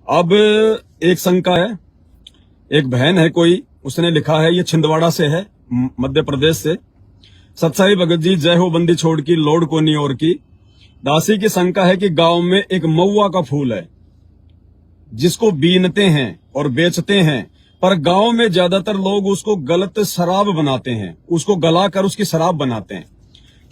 अब एक शंका है, एक बहन है कोई, उसने लिखा है, ये छिंदवाड़ा से है, मध्य प्रदेश से। सत्साई भगत जी जय हो बंदी छोड़ की लोड कोनी और की। दासी की शंका है कि गांव में एक महुआ का फूल है जिसको बीनते हैं और बेचते हैं, पर गांव में ज्यादातर लोग उसको गलत शराब बनाते हैं, उसको गलाकर उसकी शराब बनाते हैं।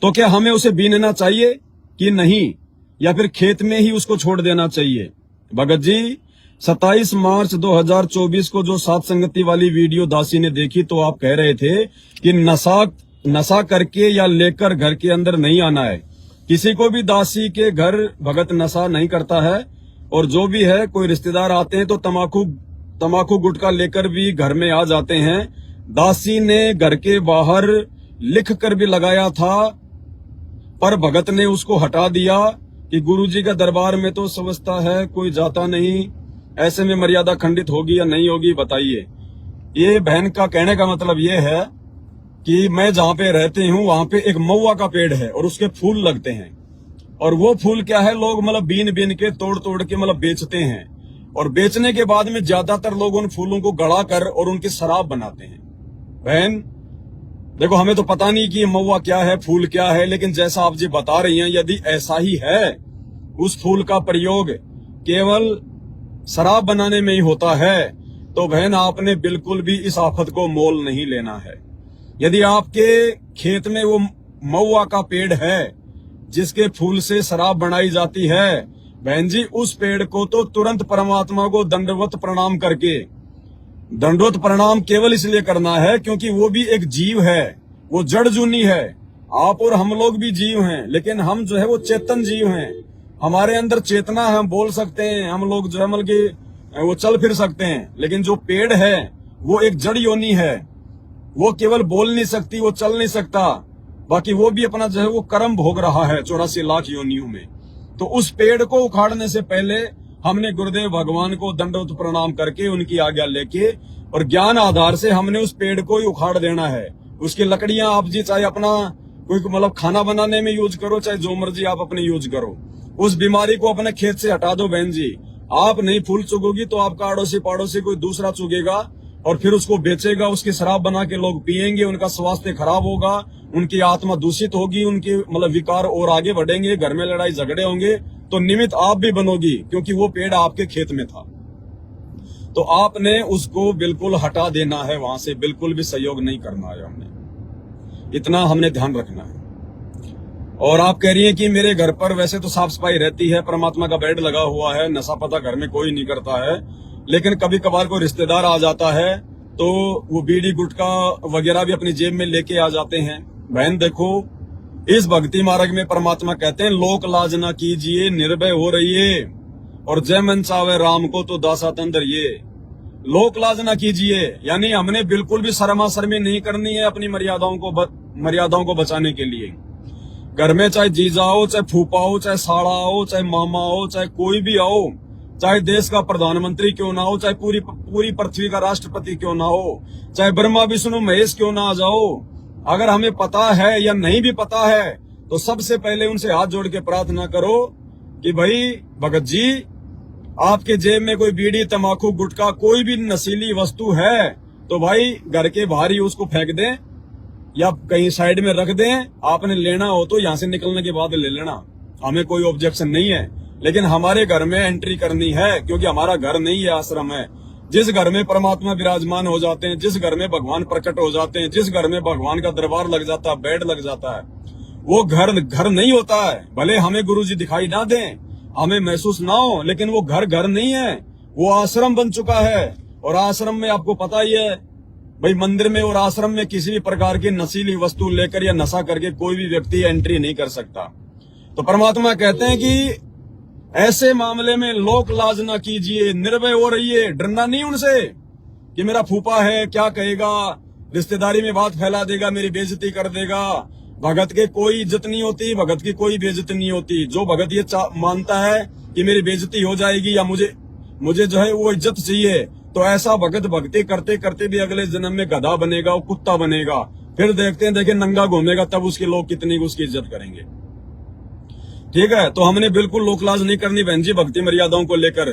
तो क्या हमें उसे बीनना चाहिए कि नहीं, या फिर खेत में ही उसको छोड़ देना चाहिए? भगत जी 27 मार्च 2024 को जो सात संगति वाली वीडियो दासी ने देखी, तो आप कह रहे थे कि नशा करके या लेकर घर के अंदर नहीं आना है। किसी को भी दासी के घर भगत नशा नहीं करता है, और जो भी है कोई रिश्तेदार आते हैं तो तमाकू गुटखा लेकर भी घर में आ जाते हैं। दासी ने घर के बाहर लिख कर भी लगाया था, पर भगत ने उसको हटा दिया कि गुरुजी का दरबार में तो समझता है कोई जाता नहीं, ऐसे में मर्यादा खंडित होगी या नहीं होगी, बताइए। ये बहन का कहने का मतलब ये है कि मैं जहां पे रहती हूँ वहां पे एक महुआ का पेड़ है और उसके फूल लगते हैं, और वो फूल क्या है, लोग मतलब बीन के तोड़ के मतलब बेचते हैं, और बेचने के बाद में ज्यादातर लोग उन फूलों को गड़ा कर और उनकी शराब बनाते हैं। बहन देखो, हमें तो पता नहीं कि ये महुआ क्या है, फूल क्या है, लेकिन जैसा आप जी बता रही हैं, यदि ऐसा ही है, उस फूल का प्रयोग केवल शराब बनाने में ही होता है, तो बहन आपने बिल्कुल भी इस आफत को मोल नहीं लेना है। यदि आपके खेत में वो महुआ का पेड़ है जिसके फूल से शराब बनाई जाती है, बहन जी उस पेड़ को तो तुरंत परमात्मा को दंडवत प्रणाम करके, दंडवत प्रणाम केवल इसलिए करना है क्योंकि वो भी एक जीव है, वो जड़ जूनी है। आप और हम लोग भी जीव हैं, लेकिन हम जो है वो चेतन जीव हैं, हमारे अंदर चेतना है, हम बोल सकते हैं, हम लोग जो है मतलब कि वो चल फिर सकते हैं। लेकिन जो पेड़ है वो एक जड़ योनि है, वो केवल बोल नहीं सकती, वो चल नहीं सकता, बाकी वो भी अपना जो है वो कर्म भोग रहा है 84 लाख योनियों में। तो उस पेड़ को उखाड़ने से पहले हमने गुरुदेव भगवान को दंडवत प्रणाम करके उनकी आज्ञा लेके और ज्ञान आधार से हमने उस पेड़ को ही उखाड़ देना है। उसकी लकड़ियां आप जी चाहे अपना कोई मतलब खाना बनाने में यूज करो, चाहे जो मर्जी आप अपने यूज करो, उस बीमारी को अपने खेत से हटा दो। बहन जी आप नहीं फूल चुगोगी तो आपका अड़ोसी पड़ोसी कोई दूसरा चुगेगा और फिर उसको बेचेगा, उसकी शराब बना के लोग पिएंगे, उनका स्वास्थ्य खराब होगा, उनकी आत्मा दूषित होगी, उनके मतलब विकार और आगे बढ़ेंगे, घर में लड़ाई झगड़े होंगे, तो निमित्त आप भी बनोगी, क्योंकि वो पेड़ आपके खेत में था। तो आपने उसको बिल्कुल हटा देना है, वहां से बिल्कुल भी सहयोग नहीं करना है, हमने इतना हमने ध्यान रखना है। और आप कह रही हैं कि मेरे घर पर वैसे तो साफ सफाई रहती है, परमात्मा का बेड लगा हुआ है, नशा पता घर में कोई नहीं करता है, लेकिन कभी कभार कोई रिश्तेदार आ जाता है तो वो बीड़ी गुटखा वगैरह भी अपनी जेब में लेके आ जाते हैं। बहन देखो, इस भक्ति मार्ग में परमात्मा कहते हैं लोक लाज ना कीजिए, निर्भय हो रहिए, और जय मन चावे राम को तो दासा तंदर ये। लोक लाज ना कीजिए यानी हमने बिल्कुल भी शर्मा शर्मी नहीं करनी है अपनी मर्यादाओं को बचाने के लिए। घर में चाहे जीजा हो, चाहे फूफा हो, चाहे साड़ा हो, चाहे मामा हो, चाहे कोई भी आओ, चाहे देश का प्रधानमंत्री क्यों ना हो, चाहे पूरी पृथ्वी का राष्ट्रपति क्यों ना हो, चाहे ब्रह्मा विष्णु महेश क्यों ना आ जाओ, अगर हमें पता है या नहीं भी पता है तो सबसे पहले उनसे हाथ जोड़ के प्रार्थना करो कि भाई भगत जी आपके जेब में कोई बीड़ी तंबाकू गुटखा कोई भी नशीली वस्तु है तो भाई घर के बाहर ही उसको फेंक दें या कहीं साइड में रख दें। आपने लेना हो तो यहाँ से निकलने के बाद ले लेना, हमें कोई ऑब्जेक्शन नहीं है, लेकिन हमारे घर में एंट्री करनी है, क्योंकि हमारा घर नहीं है, आश्रम है। जिस घर में परमात्मा विराजमान हो जाते हैं, जिस घर में भगवान प्रकट हो जाते हैं, जिस घर में भगवान का दरबार लग जाता है, बेड लग जाता है, वो घर नहीं होता है। भले हमें गुरुजी दिखाई ना दें, हमें महसूस ना हो, लेकिन वो घर नहीं है, वो आश्रम बन चुका है। और आश्रम में आपको पता ही है भाई, मंदिर में और आश्रम में किसी भी प्रकार की नशीली वस्तु लेकर या नशा करके कोई भी व्यक्ति एंट्री नहीं कर सकता। तो परमात्मा कहते हैं कि ऐसे मामले में लोक लाज ना कीजिए, निर्भय हो रहिए, डरना नहीं उनसे कि मेरा फूफा है क्या कहेगा, रिश्तेदारी में बात फैला देगा, मेरी बेइज्जती कर देगा। भगत के कोई इज्जत नहीं होती, भगत की कोई बेइज्जती नहीं होती। जो भगत ये मानता है कि मेरी बेइज्जती हो जाएगी या मुझे जो है वो इज्जत चाहिए, तो ऐसा भगत भक्ति करते करते भी अगले जन्म में गधा बनेगा, वो कुत्ता बनेगा, फिर देखिए नंगा घूमेगा, तब उसके लोग कितनी उसकी इज्जत करेंगे। ठीक है, तो हमने बिल्कुल लोकलाज नहीं करनी बहन जी भक्ति मर्यादाओं को लेकर।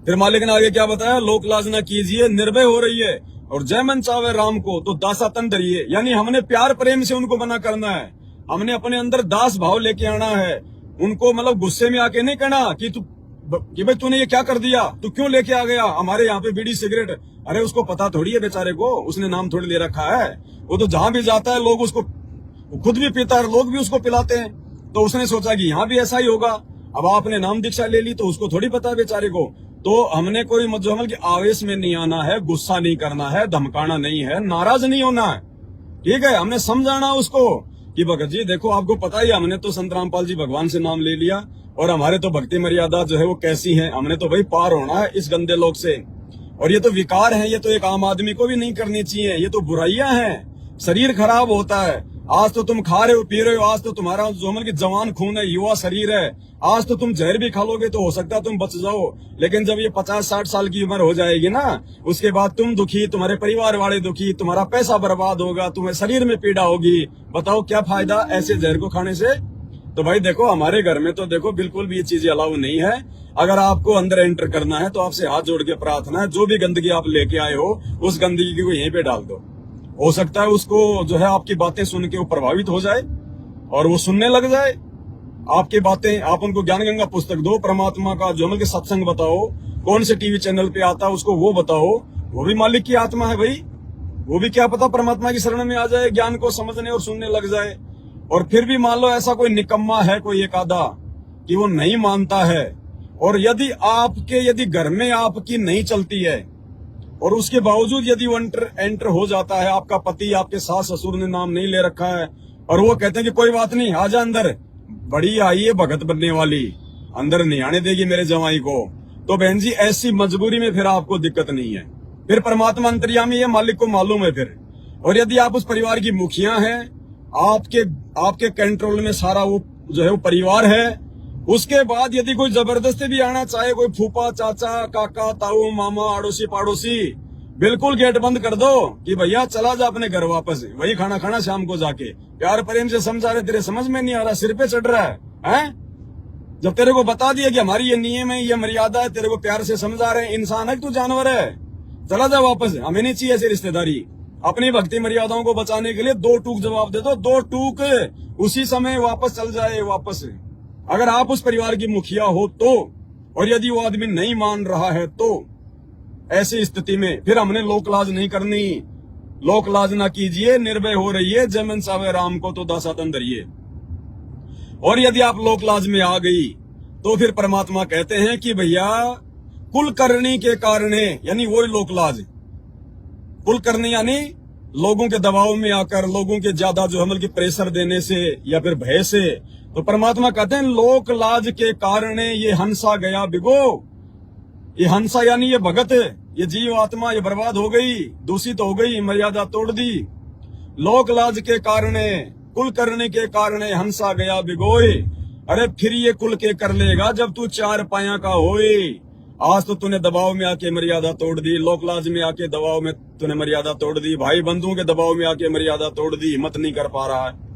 फिर मालिक ने आगे क्या बताया, लोक लाज ना कीजिए, निर्भय हो रही है, और जय मन चावे राम को तो दासा तन धरिए। यानी हमने प्यार प्रेम से उनको मना करना है, हमने अपने अंदर दास भाव लेके आना है। उनको मतलब गुस्से में आके नहीं कहना कि भाई तूने ये क्या कर दिया, तू क्यों लेके आ गया हमारे यहाँ पे बीड़ी सिगरेट। अरे उसको पता थोड़ी है बेचारे को, उसने नाम थोड़ी ले रखा है। वो तो जहां भी जाता है लोग उसको, खुद भी पीता है, लोग भी उसको पिलाते हैं। तो उसने सोचा कि यहाँ भी ऐसा ही होगा। अब आपने नाम दीक्षा ले ली तो उसको थोड़ी पता है बेचारे को। तो हमने कोई मजहमल के आवेश में नहीं आना है, गुस्सा नहीं करना है, धमकाना नहीं है, नाराज नहीं होना है। ठीक है, हमने समझाना उसको कि भगत जी देखो, आपको पता ही, हमने तो संत रामपाल जी भगवान से नाम ले लिया, और हमारे तो भक्ति मर्यादा जो है वो कैसी है, हमने तो भाई पार होना है इस गंदे लोग से। और ये तो विकार है, ये तो एक आम आदमी को भी नहीं करनी चाहिए, ये तो बुराइयां हैं। शरीर खराब होता है। आज तो तुम खा रहे हो पी रहे हो, आज तो तुम्हारा जो मतलब कि जवान खून है, युवा शरीर है, आज तो तुम जहर भी खा लोगे तो हो सकता है तुम बच जाओ। लेकिन जब ये 50-60 साल की उम्र हो जाएगी ना, उसके बाद तुम दुखी, तुम्हारे परिवार वाले दुखी, तुम्हारा पैसा बर्बाद होगा, तुम्हें शरीर में पीड़ा होगी। बताओ क्या फायदा ऐसे जहर को खाने से। तो भाई देखो, हमारे घर में तो देखो बिल्कुल भी ये चीजें अलाउ नहीं है। अगर आपको अंदर एंटर करना है तो आपसे हाथ जोड़ के प्रार्थना है, जो भी गंदगी आप लेके आए हो उस गंदगी को यहीं पे डाल दो। हो सकता है उसको जो है आपकी बातें सुन के वो प्रभावित हो जाए और वो सुनने लग जाए आपकी बातें। आप उनको ज्ञान गंगा पुस्तक दो, परमात्मा का जो मतलब कि सत्संग बताओ, कौन से टीवी चैनल पे आता है उसको वो बताओ। वो भी मालिक की आत्मा है भाई, वो भी क्या पता परमात्मा की शरण में आ जाए, ज्ञान को समझने और सुनने लग जाए। और फिर भी मान लो ऐसा कोई निकम्मा है, कोई एक आधा, कि वो नहीं मानता है, और यदि घर में आपकी नहीं चलती है और उसके बावजूद यदि वो एंटर हो जाता है, आपका पति, आपके सास ससुर ने नाम नहीं ले रखा है, और वो कहते हैं कि कोई बात नहीं, आजा अंदर, बड़ी आई है भगत बनने वाली, अंदर नहीं आने देगी मेरे जवाई को, तो बहन जी ऐसी मजबूरी में फिर आपको दिक्कत नहीं है। फिर परमात्मा अंतर्यामी है, मालिक को मालूम है फिर। और यदि आप उस परिवार की मुखिया हैं, आपके कंट्रोल में सारा वो जो है वो परिवार है, उसके बाद यदि कोई जबरदस्ती भी आना चाहे, कोई फूफा, चाचा, काका, ताऊ, मामा, अड़ोसी पड़ोसी, बिल्कुल गेट बंद कर दो कि भैया चला जा अपने घर वापस, वही खाना खाना शाम को जाके। प्यार प्रेम से समझा रहे, तेरे समझ में नहीं आ रहा, सिर पे चढ़ रहा है? जब तेरे को बता दिया कि हमारी ये नियम है, ये मर्यादा है, तेरे को प्यार से समझा रहे हैं, इंसान है तू जानवर है, चला जा वापस। हमें नहीं चाहिए ऐसी रिश्तेदारी। अपनी भक्ति मर्यादाओं को बचाने के लिए 2 टूक जवाब दे दो, 2 टूक उसी समय वापस चल जाए वापस। अगर आप उस परिवार की मुखिया हो तो, और यदि वो आदमी नहीं मान रहा है तो ऐसी स्थिति में फिर हमने लोक लाज नहीं करनी। लोक लाज ना कीजिए, निर्भय हो रहिए, जय मन चावे राम को तो दासा तन धरिए। और यदि आप लोक लाज में आ गई तो फिर परमात्मा कहते हैं कि भैया कुल करनी के कारणे, यानी वो लोक लाज, कुल करनी यानी लोगों के दबाव में आकर, लोगों के ज्यादा जो हमल की प्रेशर देने से या फिर भय से। तो परमात्मा कहते हैं लोक लाज के कारण ये हंसा गया बिगो। ये हंसा यानी ये भगत, ये जीव आत्मा ये बर्बाद हो गई, दूषित हो गई, मर्यादा तोड़ दी। लोक लाज के कारण, कुल करने के कारण हंसा गया बिगोए। अरे फिर ये कुल के कर लेगा जब तू 4 पाया का होए। आज तो तूने दबाव में आके मर्यादा तोड़ दी, लोक लाज में आके दबाव में तूने मर्यादा तोड़ दी, भाई बंधुओं के दबाव में आके मर्यादा तोड़ दी, हिम्मत नहीं कर पा रहा है।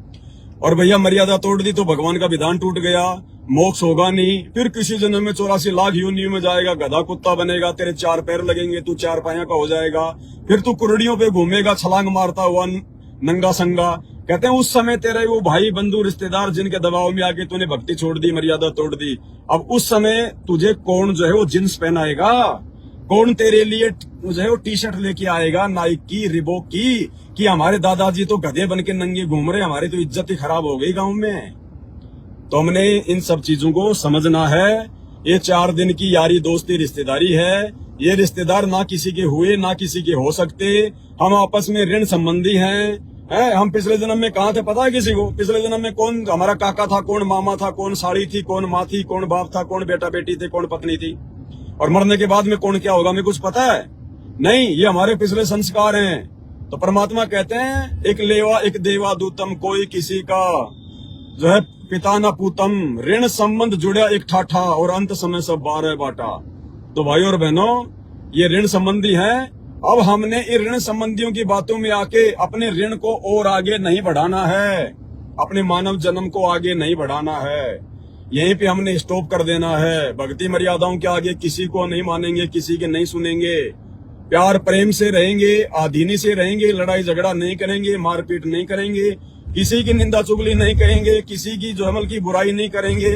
और भैया मर्यादा तोड़ दी तो भगवान का विधान टूट गया, मोक्ष होगा नहीं। फिर किसी जन्म में 84 लाख योनियों में जाएगा, गधा कुत्ता बनेगा, तेरे 4 पैर लगेंगे, तू 4 पाया का हो जाएगा। फिर तू कुरड़ियों पे घूमेगा छलांग मारता हुआ नंगा संगा। कहते हैं उस समय तेरे वो भाई बंधु रिश्तेदार जिनके दबाव में आके तूने भक्ति छोड़ दी, मर्यादा तोड़ दी, अब उस समय तुझे कौन जो है वो जींस पहनाएगा, कौन तेरे लिए जो है वो टी-शर्ट लेके आएगा नाइक की, रिबॉक की, कि हमारे दादाजी तो गधे बन के नंगे घूम रहे, हमारी तो इज्जत ही खराब हो गई गांव में। तो हमने इन सब चीजों को समझना है। ये 4 दिन की यारी दोस्ती रिश्तेदारी है। ये रिश्तेदार ना किसी के हुए ना किसी के हो सकते, हम आपस में ऋण संबंधी हैं। हम पिछले जन्म में कहाँ थे पता है किसी को? पिछले जन्म में कौन हमारा काका था, कौन मामा था, कौन साड़ी थी, कौन माँ थी, कौन बाप था, कौन बेटा बेटी थे, कौन पत्नी थी, और मरने के बाद में कौन क्या होगा हमें कुछ पता है नहीं। ये हमारे पिछले संस्कार हैं। तो परमात्मा कहते हैं एक लेवा एक देवा दूतम, कोई किसी का जो है पिता न पूतम, ऋण संबंध जुड़ा एक ठाठा, और अंत समय सब 12 बाटा। तो भाई और बहनों ये ऋण संबंधी हैं। अब हमने इन ऋण संबंधियों की बातों में आके अपने ऋण को और आगे नहीं बढ़ाना है, अपने मानव जन्म को आगे नहीं बढ़ाना है। यहीं पे हमने स्टॉप कर देना है। भक्ति मर्यादाओं के आगे किसी को नहीं मानेंगे, किसी के नहीं सुनेंगे। प्यार प्रेम से रहेंगे, आधीनी से रहेंगे, लड़ाई झगड़ा नहीं करेंगे, मारपीट नहीं करेंगे, किसी की निंदा चुगली नहीं करेंगे, किसी की जो अमल की बुराई नहीं करेंगे।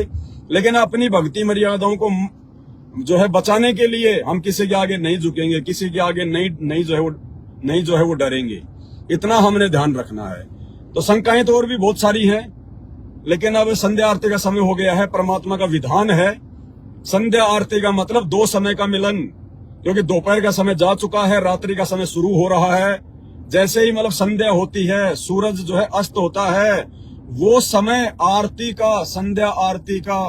लेकिन अपनी भक्ति मर्यादाओं को जो है बचाने के लिए हम किसी के आगे नहीं झुकेंगे, किसी के आगे नहीं जो है वो डरेंगे। इतना हमने ध्यान रखना है। तो शंकाएं तो और भी बहुत सारी हैं, लेकिन अब संध्या आरती का समय हो गया है। परमात्मा का विधान है संध्या आरती का मतलब 2 समय का मिलन, क्योंकि दोपहर का समय जा चुका है, रात्रि का समय शुरू हो रहा है। जैसे ही मतलब संध्या होती है, सूरज जो है अस्त होता है, वो समय आरती का, संध्या आरती का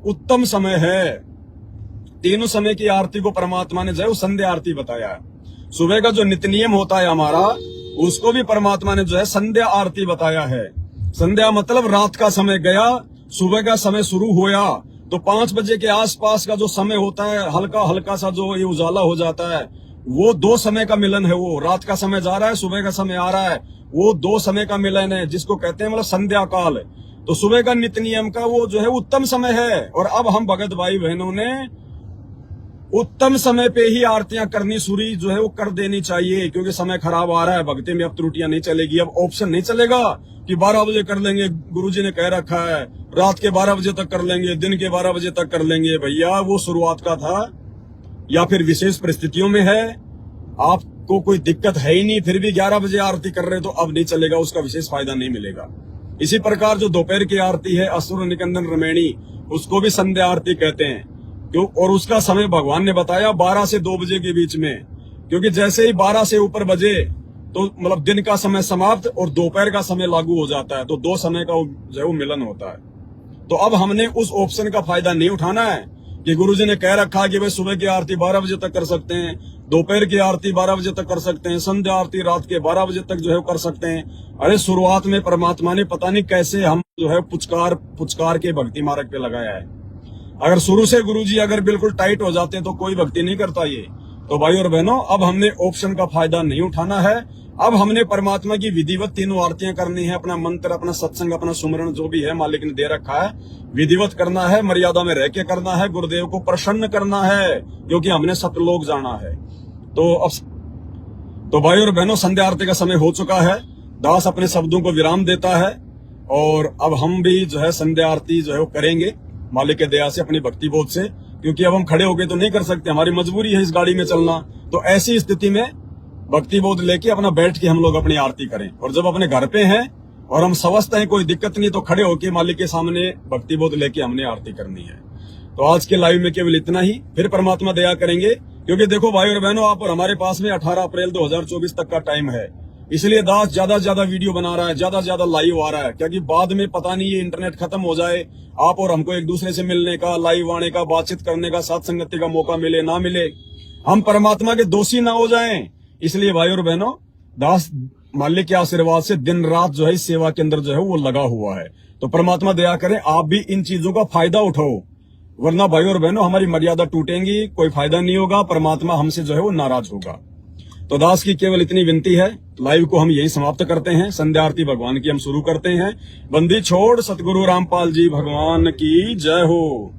उत्तम समय है। तीनों समय की आरती को परमात्मा ने जो है संध्या आरती बताया है। सुबह का जो नित्य नियम होता है हमारा, उसको भी परमात्मा ने जो है संध्या आरती बताया है। संध्या मतलब रात का समय गया, सुबह का समय शुरू हुआ, तो 5 बजे के आसपास का जो समय होता है, हल्का हल्का सा जो ये उजाला हो जाता है, वो 2 समय का मिलन है। वो रात का समय जा रहा है, सुबह का समय आ रहा है, वो 2 समय का मिलन है, जिसको कहते हैं मतलब संध्या काल। तो सुबह का नित्य नियम का वो जो है उत्तम समय है। और अब हम भगत भाई बहनों ने उत्तम समय पे ही आरतियां करनी शुरू जो है वो कर देनी चाहिए, क्योंकि समय खराब आ रहा है। भक्ति में अब त्रुटियां नहीं चलेगी। अब ऑप्शन नहीं चलेगा कि 12 बजे कर लेंगे, गुरुजी ने कह रखा है, रात के 12 बजे तक कर लेंगे, दिन के 12 बजे तक कर लेंगे। भैया वो शुरुआत का था, या फिर विशेष परिस्थितियों में है, आपको कोई दिक्कत है ही नहीं, फिर भी 11 बजे आरती कर रहे, तो अब नहीं चलेगा, उसका विशेष फायदा नहीं मिलेगा। इसी प्रकार जो दोपहर की आरती है, असुर निकंदन रमैणी, उसको भी संध्या आरती कहते हैं। क्यों? और उसका समय भगवान ने बताया 12 से 2 बजे के बीच में, क्योंकि जैसे ही 12 से ऊपर बजे तो मतलब दिन का समय समाप्त और दोपहर का समय लागू हो जाता है, तो 2 समय का जो है वो मिलन होता है। तो अब हमने उस ऑप्शन का फायदा नहीं उठाना है कि गुरुजी ने कह रखा कि भाई सुबह की आरती 12 बजे तक कर सकते हैं, दोपहर की आरती 12 बजे तक कर सकते हैं, संध्या आरती रात के 12 बजे तक जो है कर सकते हैं। अरे शुरुआत में परमात्मा ने पता नहीं कैसे हम जो है पुचकार के भक्ति मार्ग पे लगाया है। अगर शुरू से गुरुजी अगर बिल्कुल टाइट हो जाते तो कोई भक्ति नहीं करता ये। तो भाई और बहनों, अब हमने ऑप्शन का फायदा नहीं उठाना है। अब हमने परमात्मा की विधिवत तीनों आरतियां करनी है। अपना मंत्र, अपना सत्संग, अपना सुमरण जो भी है मालिक ने दे रखा है, विधिवत करना है, मर्यादा में रह के करना है, गुरुदेव को प्रसन्न करना है, क्योंकि हमने सतलोक जाना है। तो भाई और बहनों, संध्या आरती का समय हो चुका है। दास अपने शब्दों को विराम देता है, और अब हम भी जो है संध्या आरती जो है वो करेंगे मालिक के दया से, अपनी भक्ति बोध से, क्योंकि अब हम खड़े होके तो नहीं कर सकते, हमारी मजबूरी है इस गाड़ी में चलना। तो ऐसी स्थिति में भक्ति बोध लेके अपना बैठ के हम लोग अपनी आरती करें। और जब अपने घर पे हैं और हम स्वस्थ हैं, कोई दिक्कत नहीं, तो खड़े होके मालिक के सामने भक्ति बोध लेके हमने आरती करनी है। तो आज के लाइव में केवल इतना ही, फिर परमात्मा दया करेंगे। क्योंकि देखो भाई और बहनों, आप और हमारे पास में 18 अप्रैल 2024 तक का टाइम है, इसलिए दास ज्यादा से ज्यादा वीडियो बना रहा है, ज्यादा से ज्यादा लाइव आ रहा है, क्योंकि बाद में पता नहीं ये इंटरनेट खत्म हो जाए, आप और हमको एक दूसरे से मिलने का, लाइव आने का, बातचीत करने का, साथ संगति का मौका मिले ना मिले, हम परमात्मा के दोषी ना हो जाएं। इसलिए भाई और बहनों, दास मालिक के आशीर्वाद से दिन रात जो है इस सेवा के अंदर जो है वो लगा हुआ है। तो परमात्मा दया करें, आप भी इन चीजों का फायदा उठाओ, वरना भाई और बहनों हमारी मर्यादा टूटेंगी, कोई फायदा नहीं होगा, परमात्मा हमसे जो है वो नाराज होगा। तो दास की केवल इतनी विनती है। लाइव को हम यही समाप्त करते हैं। संध्या आरती भगवान की हम शुरू करते हैं। बंदी छोड़ सतगुरु रामपाल जी भगवान की जय हो।